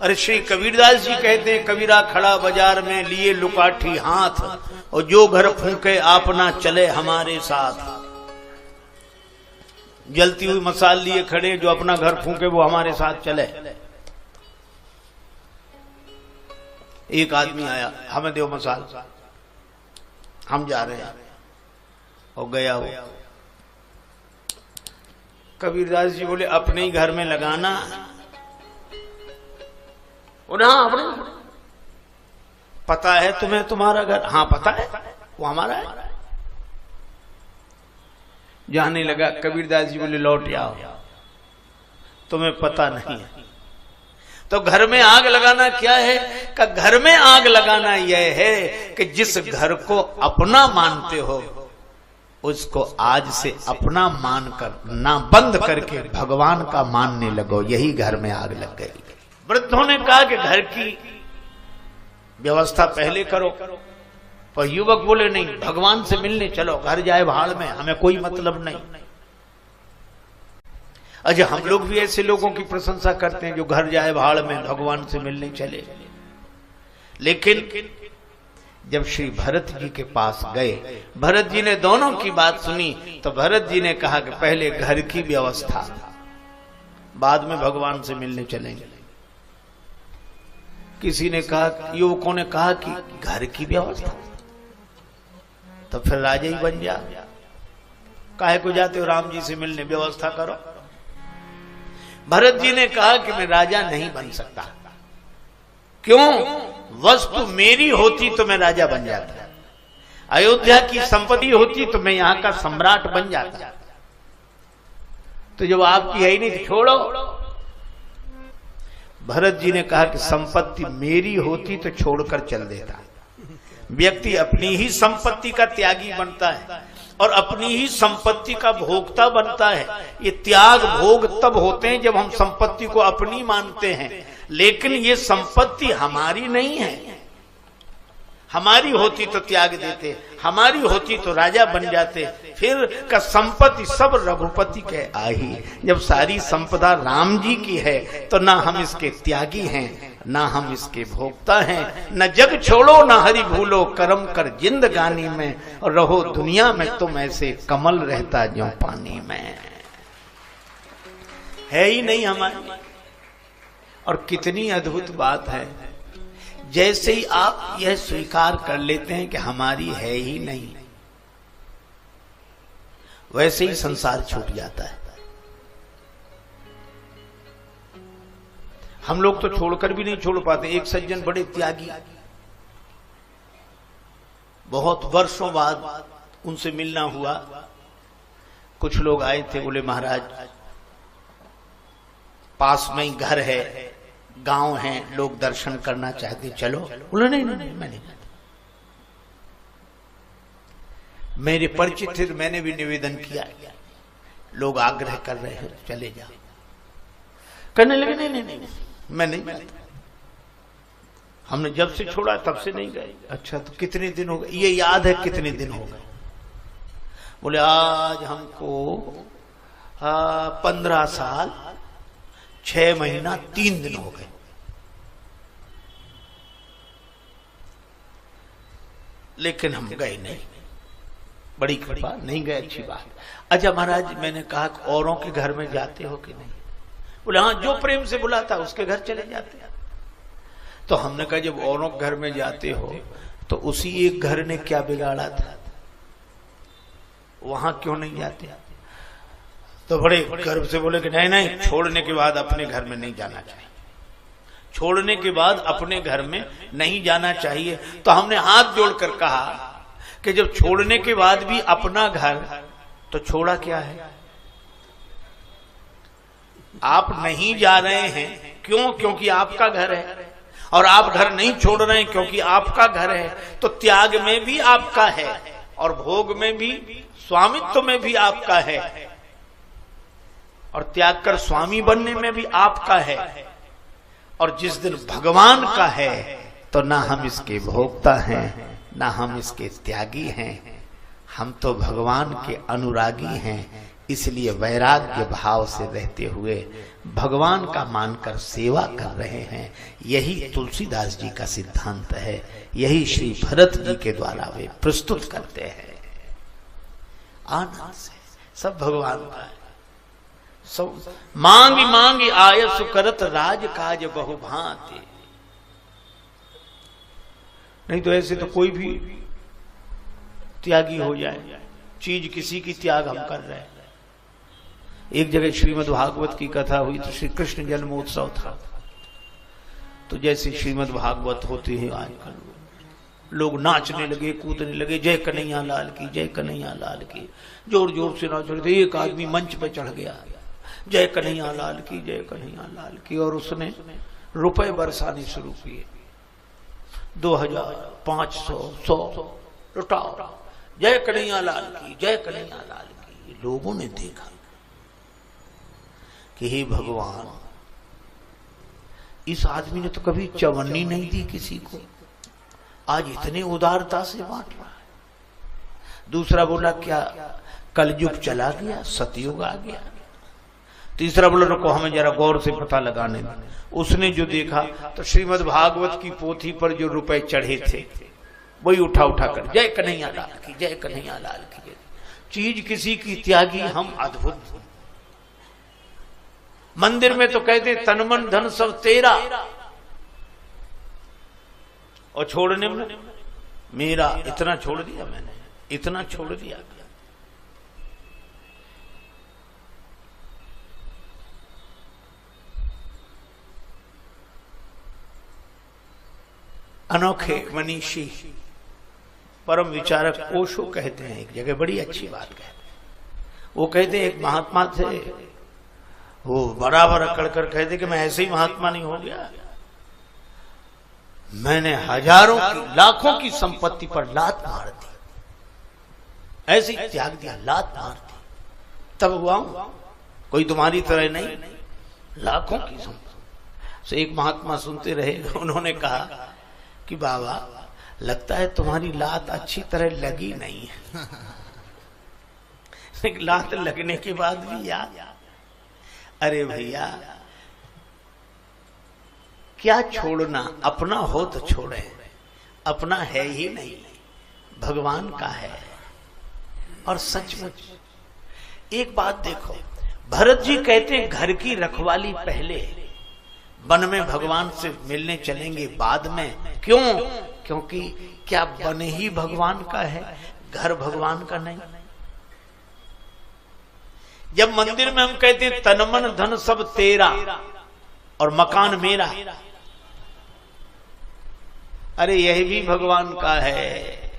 अरे श्री कबीरदास जी कहते हैं, कबीरा खड़ा बाजार में लिए लुकाठी हाथ, और जो घर फूंके आप ना चले हमारे साथ। जलती हुई मसाल लिए खड़े, जो अपना घर फूंके वो हमारे साथ चले। एक आदमी आया, हमें दो मसाल, हम जा रहे हैं, और गया वो। कबीरदास जी बोले अपने ही घर में लगाना। हाँ, अपने पता है तुम्हें तुम्हारा घर? हाँ पता है, वो हमारा है। जाने लगा, कबीरदास जी बोले लौट आओ, तुम्हें पता नहीं है। तो घर में आग लगाना क्या है? का घर में आग लगाना यह है कि जिस घर को अपना मानते हो उसको आज से अपना मानकर ना बंद करके भगवान का मानने लगो। यही घर में आग लग गई। वृद्धों ने कहा कि घर की व्यवस्था पहले करो, पर युवक बोले नहीं, भगवान से मिलने चलो, घर जाए भाड़ में, हमें कोई मतलब नहीं। अच्छा, हम लोग भी ऐसे लोगों की प्रशंसा करते हैं जो घर जाए भाड़ में, भगवान से मिलने चले। लेकिन जब श्री भरत जी के पास गए, भरत जी ने दोनों की बात सुनी, तो भरत जी ने कहा कि पहले घर की व्यवस्था, बाद में भगवान से मिलने चलेंगे। किसी ने कहा, युवकों ने कहा कि घर की व्यवस्था, तो फिर राजा ही बन जा, काहे को जाते हो राम जी से मिलने, व्यवस्था करो। भरत जी ने कहा कि मैं राजा नहीं बन सकता। क्यों? वस्तु मेरी होती तो मैं राजा बन जाता, अयोध्या की संपत्ति होती तो मैं यहां का सम्राट बन जाता। तो जब आपकी है ही नहीं तो छोड़ो। भरत जी ने कहा कि संपत्ति मेरी होती तो छोड़कर चल देता। व्यक्ति अपनी ही संपत्ति का त्यागी बनता है और अपनी ही संपत्ति का भोक्ता बनता है। ये त्याग भोग तब होते हैं जब हम संपत्ति को अपनी मानते हैं, लेकिन ये संपत्ति हमारी नहीं है। हमारी होती तो त्याग देते, हमारी होती तो राजा बन जाते। फिर का संपत्ति सब रघुपति के आही। जब सारी संपदा राम जी की है तो ना हम इसके त्यागी हैं, ना हम इसके भोक्ता हैं। न जग छोड़ो न हरि भूलो, कर्म कर जिंदगानी में, और रहो दुनिया में तुम ऐसे कमल रहता ज्यों पानी में। है ही नहीं हमारी। और कितनी अद्भुत बात है, जैसे ही आप यह स्वीकार कर लेते हैं कि हमारी है ही नहीं, वैसे ही संसार छूट जाता है। हम लोग तो छोड़कर भी नहीं छोड़ पाते। एक सज्जन बड़े त्यागी, बहुत वर्षों बाद उनसे मिलना हुआ। कुछ लोग आए थे, बोले महाराज पास में ही घर है, गांव है, लोग दर्शन करना चाहते, चलो। बोले नहीं नहीं नहीं, मैं नहीं जाता। मेरे परिचित थे, मैंने भी निवेदन किया, लोग आग्रह कर रहे हैं चले जाओ। करने लगे नहीं नहीं नहीं, मैं नहीं जाता। हमने जब से छोड़ा तब से नहीं गए। अच्छा, तो कितने दिन हो गए? ये याद है कितने दिन हो गए? बोले आज हमको 15 साल 6 महीना 3 दिन हो गए। लेकिन हम गए नहीं, बड़ी कृपा, नहीं गए, अच्छी बात। अच्छा महाराज, मैंने कहा औरों के घर में जाते हो कि नहीं? बोले हाँ, जो प्रेम से बुलाता उसके घर चले जाते हैं। तो हमने कहा जब औरों के घर में जाते हो तो उसी एक घर ने क्या बिगाड़ा था, वहां क्यों नहीं जाते? तो बड़े गर्व से बोले कि नहीं नहीं, छोड़ने के बाद अपने घर में नहीं जाना चाहिए, छोड़ने के बाद अपने घर में नहीं जाना चाहिए। तो हमने हाथ जोड़कर कहा कि जब छोड़ने के बाद भी अपना घर, तो छोड़ा क्या है? आप नहीं जा रहे हैं क्यों? क्योंकि आपका घर है, और आप घर नहीं छोड़ रहे हैं क्योंकि आपका घर है। तो त्याग में भी आपका है, और भोग में भी, स्वामित्व में भी आपका है, और त्याग कर स्वामी बनने में भी आपका है। और जिस दिन भगवान का है तो ना हम इसके भोक्ता हैं, ना हम इसके त्यागी हैं, हम तो भगवान के अनुरागी हैं। इसलिए वैराग्य भाव से रहते हुए भगवान का मानकर सेवा कर रहे हैं। यही तुलसीदास जी का सिद्धांत है, यही श्री भरत जी के द्वारा वे प्रस्तुत करते हैं। आनंद से सब भगवान का है। सब मांगी मांगी आयस करत राज काज बहु भांति। नहीं तो ऐसे तो कोई भी त्यागी हो जाए, चीज किसी की त्याग हम कर रहे हैं। एक जगह श्रीमद् भागवत की कथा हुई तो श्री कृष्ण जन्मोत्सव था। तो जैसे श्रीमद् भागवत होती है आजकल, लोग नाचने लगे, कूदने लगे, जय कन्हैया लाल की, जय कन्हैया लाल की, जोर जोर से नाच रहे थे। एक आदमी मंच पे चढ़ गया, जय कन्हैया लाल की, जय कन्हैया लाल की, और उसने रुपए बरसाने शुरू किए। 2000, 500, 100 लुटाओ, जय कन्हैया लाल की, जय कन्हैया लाल की। लोगों ने देखा कि हे भगवान, इस आदमी ने तो कभी चवन्नी नहीं दी किसी को, आज इतने उदारता से बांट रहा है। दूसरा बोला क्या कलयुग चला गया, सतयुग आ गया। तीसरा बोला रुको हमें जरा गौर से पता लगाने में। उसने जो देखा तो श्रीमद् भागवत की पोथी पर जो रुपए चढ़े थे वही उठा उठा कर जय कन्हैया लाल की, जय कन्हैया लाल की। चीज किसी की त्यागी हम अद्भुत। मंदिर में तो कहते तन मन धन सब तेरा, और छोड़ने में मेरा। इतना छोड़ दिया मैंने, इतना छोड़ दिया। अनोखे मनीषी परम विचारक ओशो कहते हैं, एक जगह बड़ी अच्छी बात कहते हैं। वो कहते हैं एक महात्मा थे, वो बराबर अकड़ कर कहते कि मैं ऐसे ही महात्मा नहीं हो गया, मैंने हजारों की लाखों की संपत्ति पर लात मार दी, ऐसे ही त्याग दिया, लात मार दी, तब हुआ हूं, कोई तुम्हारी तरह नहीं, लाखों की संपत्ति। तो एक महात्मा सुनते रहे, उन्होंने कहा कि बाबा लगता है तुम्हारी लात अच्छी तरह लगी नहीं है। लात लगने के बाद भी याद, अरे भैया क्या छोड़ना, अपना हो तो छोड़े, अपना है ही नहीं, भगवान का है। और सचमुच एक बात देखो, भरत जी कहते हैं घर की रखवाली पहले, वन में भगवान से मिलने चलेंगे बाद में। क्यों? क्योंकि क्या वन ही भगवान का है, घर भगवान का नहीं। जब मंदिर में हम कहते हैं तन मन धन सब तेरा और मकान मेरा, अरे यह भी भगवान का है।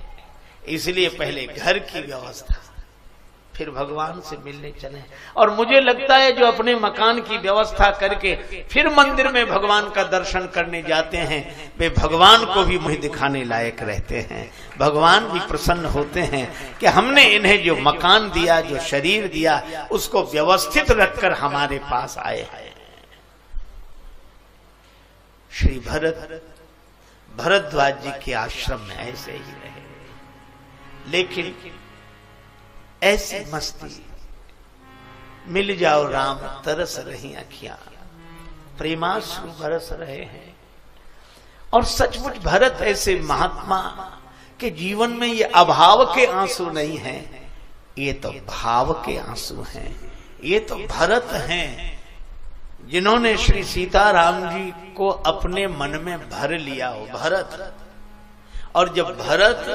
इसलिए पहले घर की व्यवस्था, फिर भगवान से मिलने चले। और मुझे लगता है जो अपने मकान की व्यवस्था करके फिर मंदिर में भगवान का दर्शन करने जाते हैं, वे भगवान को भी मुझे दिखाने लायक रहते हैं। भगवान भी प्रसन्न होते हैं कि हमने इन्हें जो मकान दिया, जो शरीर दिया, उसको व्यवस्थित रखकर हमारे पास आए हैं। श्री भरद्वाज जी के आश्रम में ऐसे ही रहे, लेकिन ऐसी मस्ती, मिल जाओ राम तरस रही अखियां, प्रेमाश्रु बरस रहे हैं। और सचमुच भरत ऐसे महात्मा के जीवन में ये अभाव के आंसू नहीं हैं, ये तो भाव के आंसू हैं। ये तो भरत हैं जिन्होंने श्री सीताराम जी को अपने मन में भर लिया हो, भरत। और जब भरत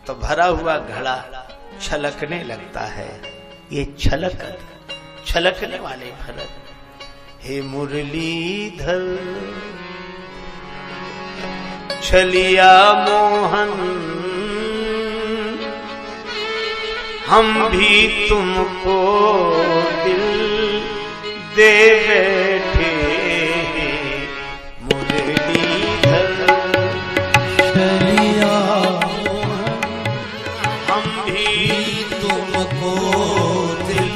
तो भरा हुआ घड़ा छलकने लगता है, ये छलकने वाले भरत। हे मुरलीधर छलिया मोहन, हम भी तुमको दिल दे बैठे। मुरलीधर छलिया तुमको दिल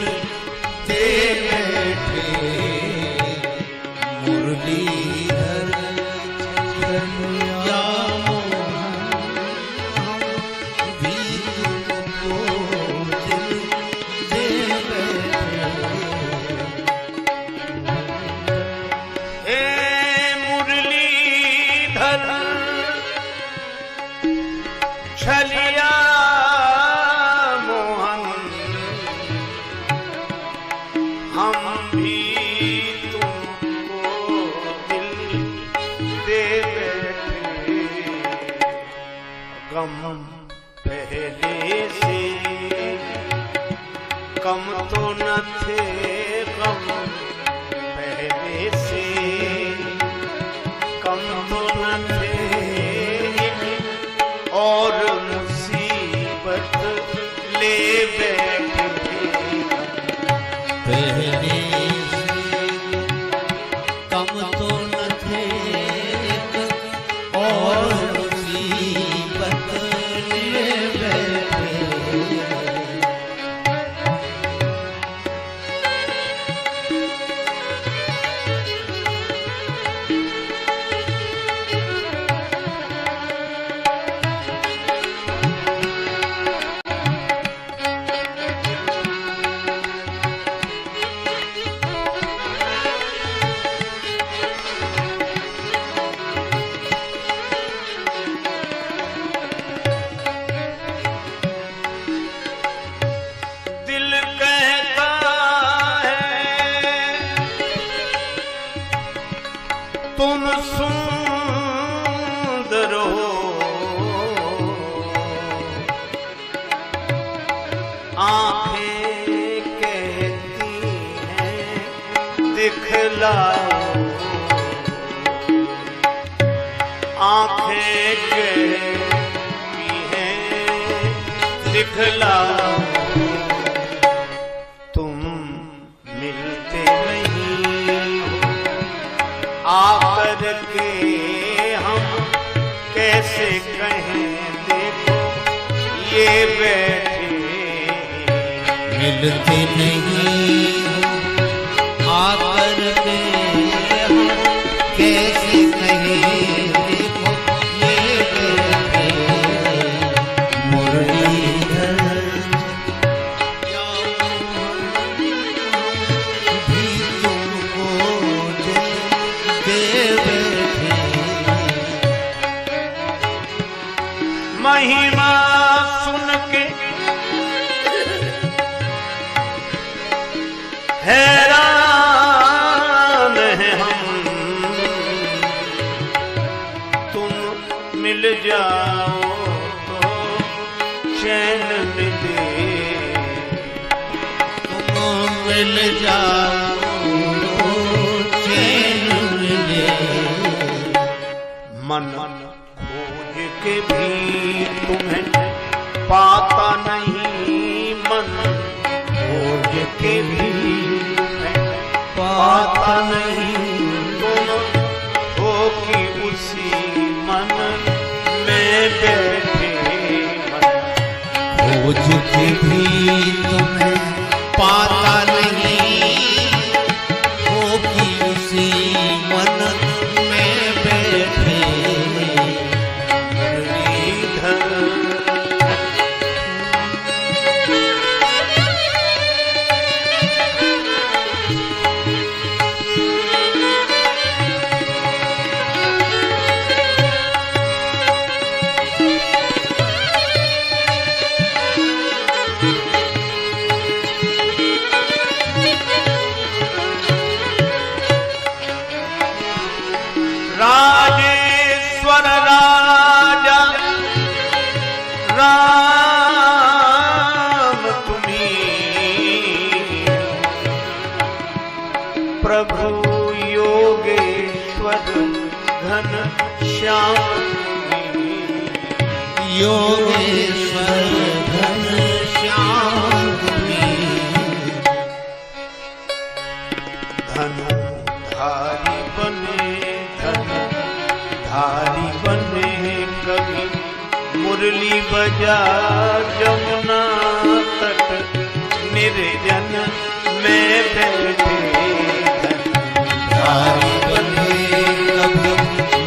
दे बैठे। मुरलीधर छलिया भी तुमको दिल दे बैठे। कम पहले से, कम तो न थे कम पहले से, कम तो न थे और मुसीबत ले बैठे पहले से, कम तो न थे और मुसीबत ले बैठे। तुम सुंदर हो, आंखें कहती हैं दिखलाओ, आंखें कहती हैं दिखलाओ, तुम मिलते नहीं आकर के हम कैसे कहें देखो ये बैठे मिलते नहीं आकर के हम कैसे कहें देखो ये बैठे मुरलीधर भी तुमको दे बैठे। महिमा सुन के हैरान हैं हम, तुम मिल जाओ तो चैन मिले, तुम मिल जाओ चैन मिले। मन खोज के भी तुम्हें पाता नहीं, मन खोज के भी पाता नहीं, तुम हो कि उसी मन में बैठे खोज के भी तुम्हें पाता नहीं, हो कि उसी मन में बैठे मुरलीधर। राजेश्वर राजा राम तुम्हीं, प्रभु योगेश्वर घन श्याम योगेश्वर घन श्याम तुम्हीं, धनुधारी बने धारी बने कभी मुरली बजा जमुना तट निर्जन में बैठे, धारी बने कभी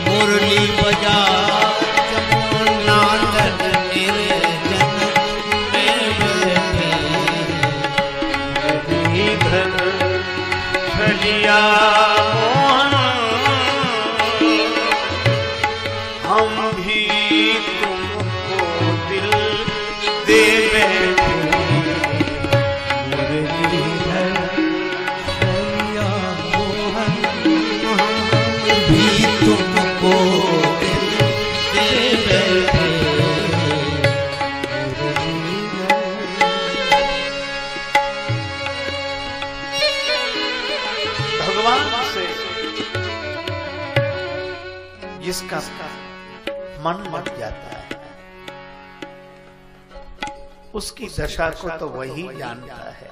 मुरली बजा जमुना तट निर्जन में बैठे। मुरलीधर छलिया मोहन हम भी तुमको दिल दे बैठे, मुरलीधर छलिया मोहन भी तुमको दिल दे बैठे। जिसका मन लग जाता है उसकी दशा को तो वही जानता है।